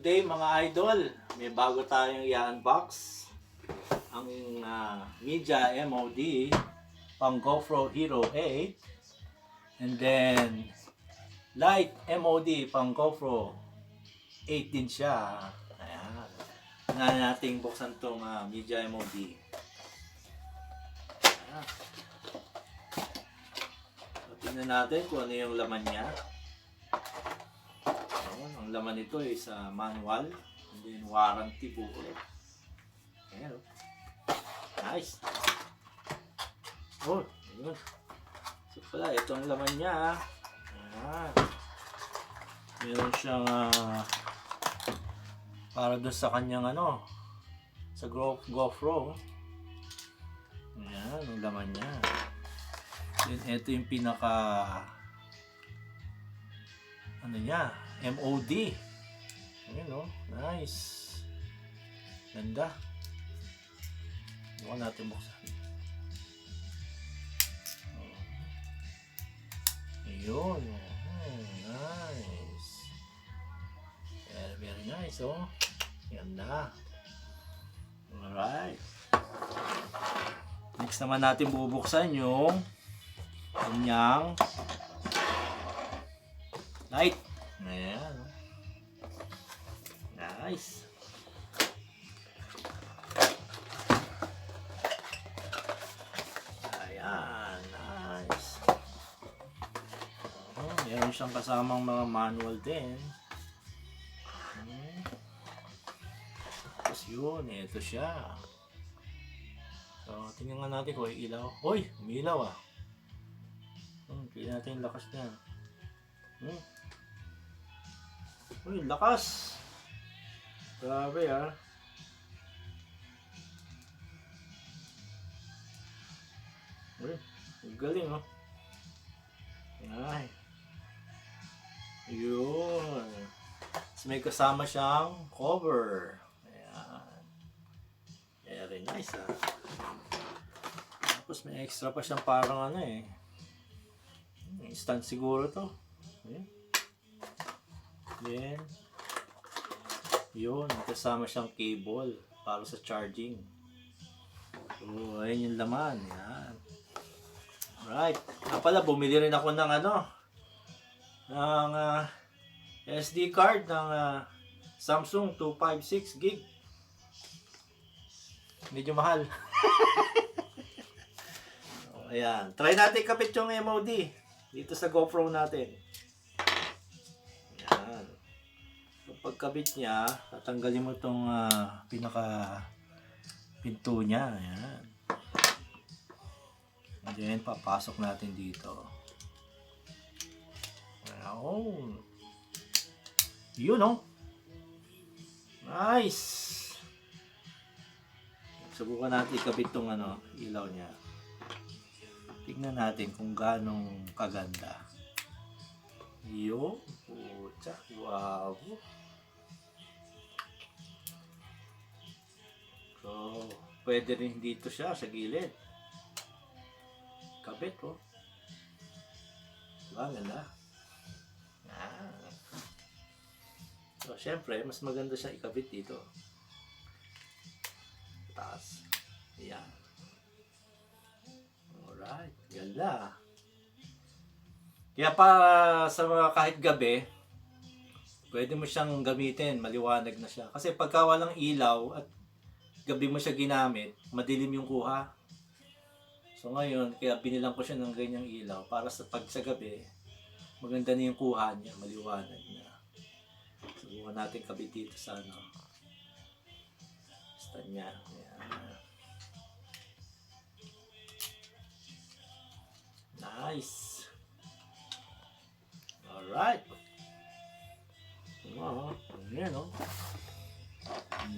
Today mga idol, may bago tayong i-unbox. Ang media MOD pang GoPro Hero 8. And then light MOD pang GoPro 8 din siya. Ayan. Na nating buksan tong media MOD. Ayan. So, tingnan natin kung ano yung laman niya. Ang laman nito is manual and then warranty booklet. Ayan. Nice. Oh, yun. So pala, ito ang laman niya. Ayan. Meron siyang para doon sa kanyang sa GoPro. Ayan, ang laman niya. Then ito yung pinaka niya, MOD. Ayan o, nice. Ganda. Bukan natin buksan. Ayun. Nice. Very, very nice oh. Ganda. Alright. Next naman natin bubuksan yung kanyang light. Ayan. Nice. Ayan. Nice. Meron siyang kasamang mga manual din. Tapos yun. Ito siya. So, tingnan nga natin kung ilaw. Hoy! Umilaw ah. Tingnan natin yung lakas niya. Uy, lakas! Grabe ah. Uy, galing oh. Ay. Yun. So, may kasama siyang cover. Ayan. Very nice ah. Tapos may extra pa siyang parang stand siguro to. Ayan. Then, yun, kasama siyang cable para sa charging. So, ayun yung laman. Yan. Alright. Pala, bumili rin ako ng ng SD card ng Samsung 256 gig. Medyo mahal. So, ayan. Try natin kapit yung MOD dito sa GoPro natin. Pagkabit niya, tatanggalin mo itong pinaka pinto niya. Ayan. And then, papasok natin dito. Ayan. Yun oh. Nice. Subukan natin ikabit itong ilaw niya. Tignan natin kung ganong kaganda. Yo. Pucha. Wow. So, pwede rin dito siya sa gilid. Kabit oh. Diba? Ganda. So, syempre, mas maganda siya ikabit dito. Taas. Ayan. Alright. Ganda. Kaya para sa mga kahit gabi, pwede mo siyang gamitin. Maliwanag na siya. Kasi pagka walang ilaw at gabi mo siya ginamit, madilim yung kuha. So ngayon, kaya binilang ko siya ng ganyang ilaw para sa pag sa gabi, maganda na yung kuha niya, maliwanag na. Subukan natin kabit dito sa stand niya. Ayan. Nice. Alright. Ayan o.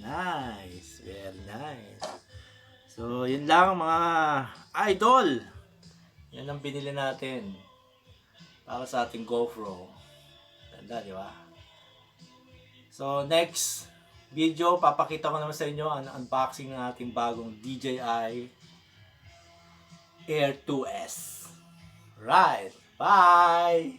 Nice, very nice. So, yun lang mga idol. Yan ang binili natin para sa ating GoPro. Ganda, di ba? So, next video, papakita ko naman sa inyo ang unboxing ng ating bagong DJI Air 2S. Right, bye!